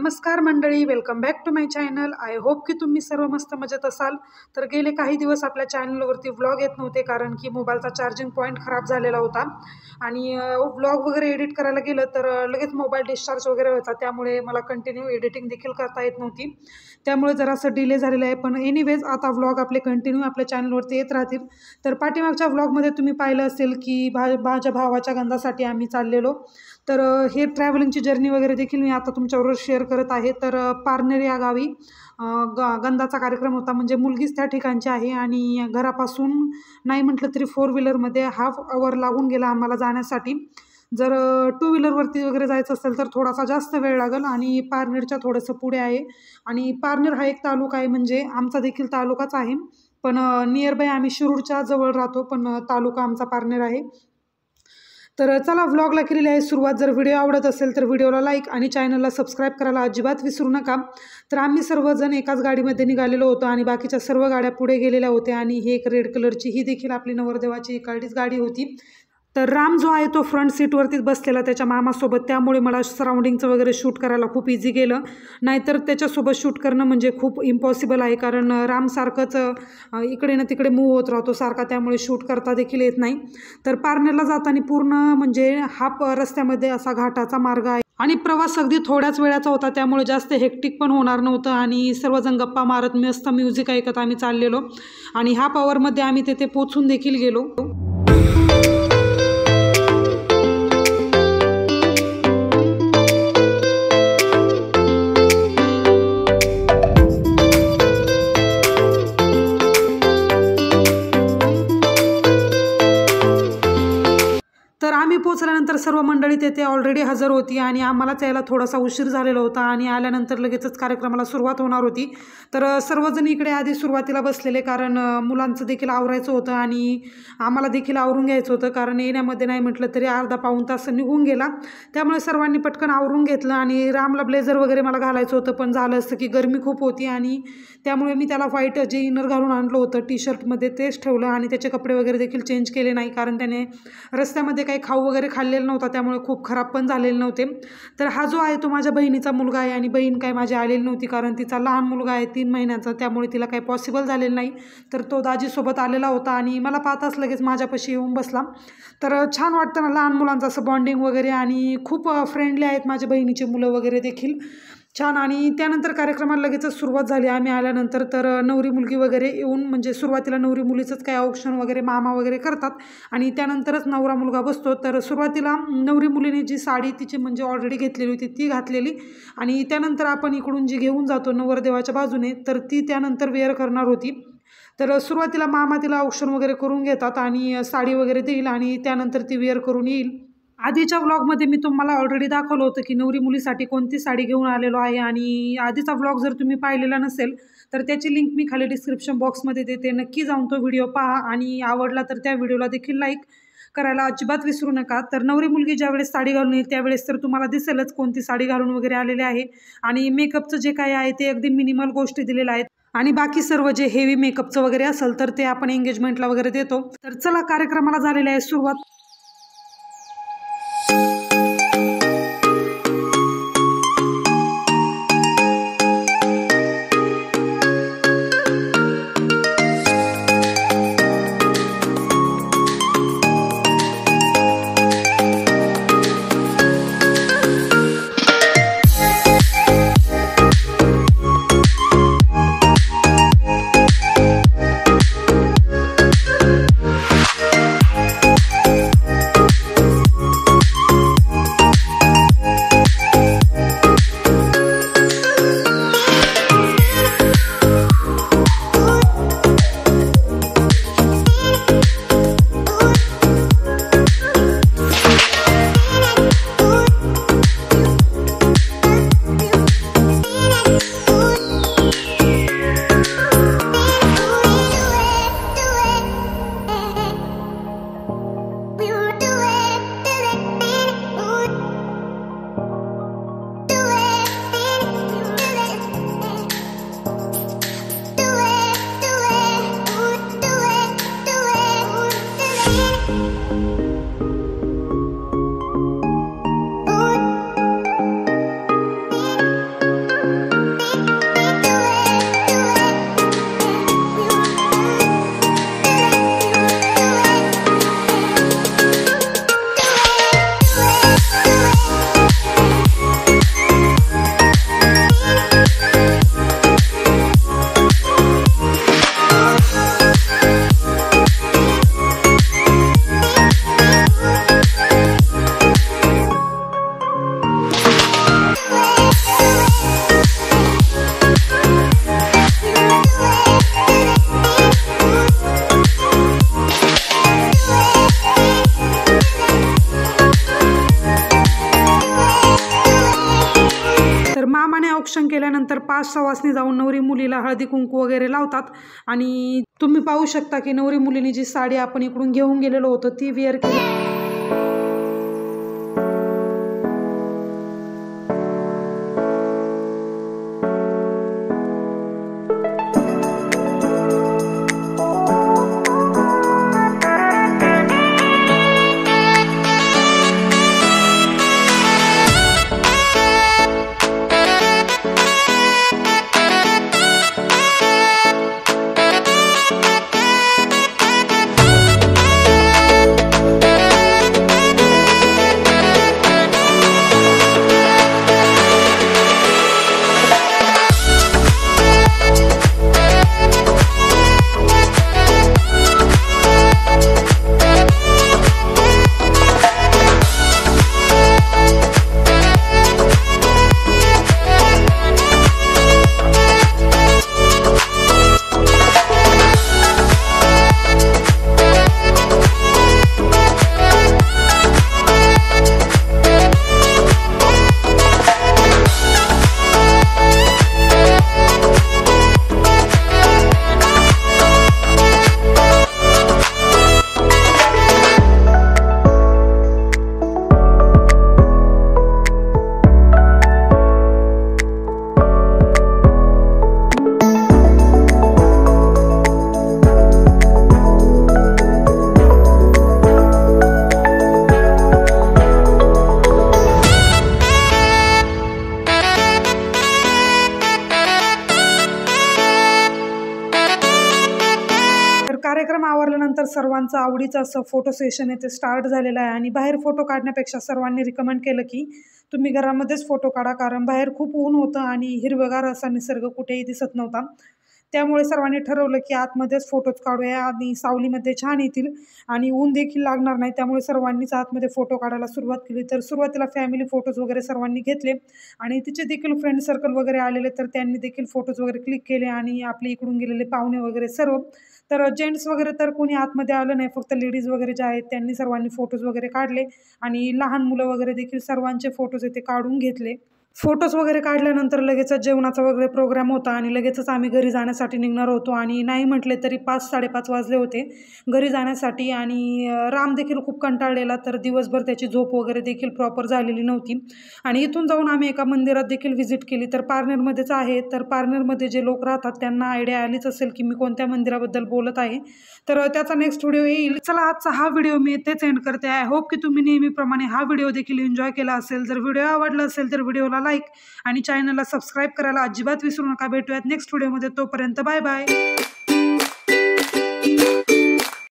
नमस्कार मंडळी, welcome back to my channel. I hope की तुम्ही सर्व मस्त मजेत असाल. तर गेले काही दिवस आपल्या चॅनलवरती व्लॉग येत नव्हते, कारण की मोबाईलचा चार्जिंग पॉईंट खराब झालेला होता आणि व्लॉग वगैरे एडिट करायला गेलं तर लगेच मोबाईल डिस्चार्ज वगैरे व्हायचा. त्यामुळे मला कंटिन्यू एडिटिंग देखील करता येत नव्हती. त्यामुळे जरासं डिले झालेलं आहे. पण एनिवेज आता व्लॉग आपले कंटिन्यू आपल्या चॅनलवरती येत राहतील. तर पाठीमागच्या व्लॉगमध्ये तुम्ही पाहिलं असेल की माझ्या भावाच्या गंधासाठी आम्ही चाललेलो. तर हे ट्रॅव्हलिंगची जर्नी वगैरे देखील मी आता तुमच्याबरोबर शेअर करत आहे. तर पारनेर या गावी गंधाचा कार्यक्रम होता. म्हणजे मुलगीच त्या ठिकाणची आहे आणि घरापासून नाही म्हटलं तरी 4 व्हीलरमध्ये हाफ अवर लागून गेला आम्हाला जाण्यासाठी. जर 2 व्हीलरवरती वगैरे जायचं असेल तर थोडासा जास्त वेळ लागेल आणि पारनेरच्या थोडंसं पुढे आहे. आणि पारनेर हा एक तालुका आहे, म्हणजे आमचा देखील तालुकाच आहे. पण नियर बाय आम्ही शिरूरच्या जवळ राहतो, पण तालुका आमचा पारनेर आहे. तर चला व्लॉगला केलेली आहे सुरुवात. जर व्हिडिओ आवडत असेल तर व्हिडिओला लाईक आणि चॅनलला सबस्क्राईब करायला अजिबात विसरू नका. तर आम्ही सर्वजण एकाच गाडीमध्ये निघालेलो होतो आणि बाकीच्या सर्व गाड्या पुढे गेलेल्या होत्या. आणि ही एक रेड कलरची ही देखील आपली नवरदेवाची इकडचीच गाडी होती. तर राम जो आहे तो फ्रंट सीटवरतीच बसलेला त्याच्या मामासोबत. त्यामुळे मला सराउंडिंगचं वगैरे शूट करायला खूप इझी गेलं. नाहीतर त्याच्यासोबत शूट करणं म्हणजे खूप इम्पॉसिबल आहे, कारण रामसारखंच इकडे ना तिकडे मूव होत राहतो सारखा. त्यामुळे शूट करता देखील येत नाही. तर पारनेरला जाताना पूर्ण म्हणजे हाफ रस्त्यामध्ये असा घाटाचा मार्ग आहे आणि प्रवास अगदी थोड्याच वेळाचा होता. त्यामुळे जास्त हेक्टिक पण होणार नव्हतं आणि सर्वजण गप्पा मारत मस्त म्युझिक ऐकत आम्ही चाललेलो. आणि हाफ आवरमध्ये आम्ही तेथे पोचून देखील गेलो. तर आम्ही पोचल्यानंतर सर्व मंडळी तेथे ऑलरेडी हजर होती आणि आम्हालाच यायला थोडासा उशीर झालेला होता आणि आल्यानंतर लगेचच कार्यक्रमाला सुरुवात होणार होती. तर सर्वजण इकडे आधी सुरुवातीला बसलेले, कारण मुलांचं देखील आवरायचं होतं आणि आम्हाला देखील आवरून घ्यायचं होतं, कारण येण्यामध्ये नाही म्हटलं तरी अर्धा पाऊण तास निघून गेला. त्यामुळे सर्वांनी पटकन आवरून घेतलं. आणि रामला ब्लेझर वगैरे मला घालायचं होतं, पण झालं असतं की गरमी खूप होती आणि त्यामुळे मी त्याला व्हाईट जे इनर घालून आणलं होतं टी शर्टमध्ये तेच ठेवलं आणि त्याचे कपडे वगैरे देखील चेंज केले नाही, कारण त्याने रस्त्यामध्ये काही खाऊ वगैरे खाल्लेलं नव्हता. त्यामुळे खूप खराब पण झालेले नव्हते. तर हा जो आहे तो माझ्या बहिणीचा मुलगा आहे आणि बहीण काय माझी आलेली नव्हती, कारण तिचा लहान मुलगा आहे 3 महिन्याचा. त्यामुळे तिला काही पॉसिबल झालेलं नाही. तर तो दाजीसोबत आलेला होता आणि मला पाहताच लगेच माझ्यापाशी येऊन बसला. तर छान वाटतं ना लहान मुलांचं असं बॉन्डिंग वगैरे. आणि खूप फ्रेंडली आहेत माझ्या बहिणीचे मुलं वगैरे देखील छान. आणि त्यानंतर कार्यक्रमाला लगेचच सुरुवात झाली. आम्ही आल्यानंतर तर नवरी मुलगी वगैरे येऊन, म्हणजे सुरुवातीला नवरी मुलीचंच काय औक्षण वगैरे मामा वगैरे करतात आणि त्यानंतरच नवरा मुलगा बसतो. तर सुरुवातीला नवरी मुलीने जी साडी तिची म्हणजे ऑलरेडी घेतलेली होती ती घातलेली आणि त्यानंतर आपण इकडून जी घेऊन जातो नवरदेवाच्या बाजूने तर ती त्यानंतर वेअर करणार होती. तर सुरुवातीला मामा तिला औक्षण वगैरे करून घेतात आणि साडी वगैरे देईल आणि त्यानंतर ती वेअर करून येईल. आधीच्या व्लॉगमध्ये मी तुम्हाला ऑलरेडी दाखवलं होतं की नवरी मुलीसाठी कोणती साडी घेऊन आलेलो आहे. आणि आधीचा व्लॉग जर तुम्ही पाहिलेला नसेल तर त्याची लिंक मी खाली डिस्क्रिप्शन बॉक्समध्ये देते. नक्की जाऊन तो व्हिडिओ पहा आणि आवडला तर त्या व्हिडिओला देखील लाईक करायला अजिबात विसरू नका. तर नवरी मुलगी ज्यावेळेस साडी घालून येईल त्यावेळेस तर तुम्हाला दिसेलच कोणती साडी घालून वगैरे आलेले आहे. आणि मेकअपचं जे काय आहे ते अगदी मिनिमल गोष्टी दिलेल्या आहेत आणि बाकी सर्व जे हेवी मेकअपचं वगैरे असेल तर ते आपण एंगेजमेंटला वगैरे देतो. तर चला कार्यक्रमाला झालेली आहे सुरुवात. औक्षण केल्यानंतर 5 सवासणी जाऊन नवरी मुलीला हळदी कुंकू वगैरे लावतात आणि तुम्ही पाहू शकता की नवरी मुलीने जी साडी आपण इकडून घेऊन गेलेलो होतो ती वेअर केली. कार्यक्रम आवरल्यानंतर सर्वांचं आवडीचं असं फोटो सेशन येथे स्टार्ट झालेलं आहे आणि बाहेर फोटो काढण्यापेक्षा सर्वांनी रिकमेंड केलं की तुम्ही घरामध्येच फोटो काढा, कारण बाहेर खूप ऊन होतं आणि हिरवेगार असा निसर्ग कुठेही दिसत नव्हता. त्यामुळे सर्वांनी ठरवलं की आतमध्येच फोटोज काढूया आणि सावलीमध्ये छान येतील आणि ऊन देखील लागणार नाही. त्यामुळे सर्वांनीच आतमध्ये फोटो काढायला सुरुवात केली. तर सुरुवातीला फॅमिली फोटोज वगैरे सर्वांनी घेतले आणि तिचे देखील फ्रेंड सर्कल वगैरे आलेले, तर त्यांनी देखील फोटोज वगैरे क्लिक केले आणि आपले इकडून गेलेले पाहुणे वगैरे सर्व. तर जेंट्स वगैरे तर कोणी आतमध्ये आलं नाही, फक्त लेडीज वगैरे जे आहेत त्यांनी सर्वांनी फोटोज वगैरे काढले आणि लहान मुलं वगैरे देखील सर्वांचे फोटोज इथे काढून घेतले. फोटोज वगैरे काढल्यानंतर लगेचच जेवणाचा वगैरे प्रोग्राम होता आणि लगेचच आम्ही घरी जाण्यासाठी निघणार होतो आणि नाही म्हटले तरी 5-5:30 वाजले होते घरी जाण्यासाठी. आणि राम देखील खूप कंटाळलेला, तर दिवसभर त्याची झोप वगैरे देखील प्रॉपर झालेली नव्हती. आणि इथून जाऊन आम्ही एका मंदिरात देखील व्हिजिट केली, तर पारनेरमध्येच आहे. तर पारनेरमध्ये जे लोक राहतात त्यांना आयडिया आलीच असेल की मी कोणत्या मंदिराबद्दल बोलत आहे, तर त्याचा नेक्स्ट व्हिडिओ येईल. चला, आजचा हा व्हिडिओ मी इथेच एंड करते. आय होप की तुम्ही नेहमीप्रमाणे हा व्हिडिओ देखील एन्जॉय केला असेल. जर व्हिडिओ आवडला असेल तर व्हिडिओला लाईक आणि चॅनलला सबस्क्राईब करायला अजिबात विसरू नका. भेटूयात नेक्स्ट व्हिडिओमध्ये. तोपर्यंत बाय बाय.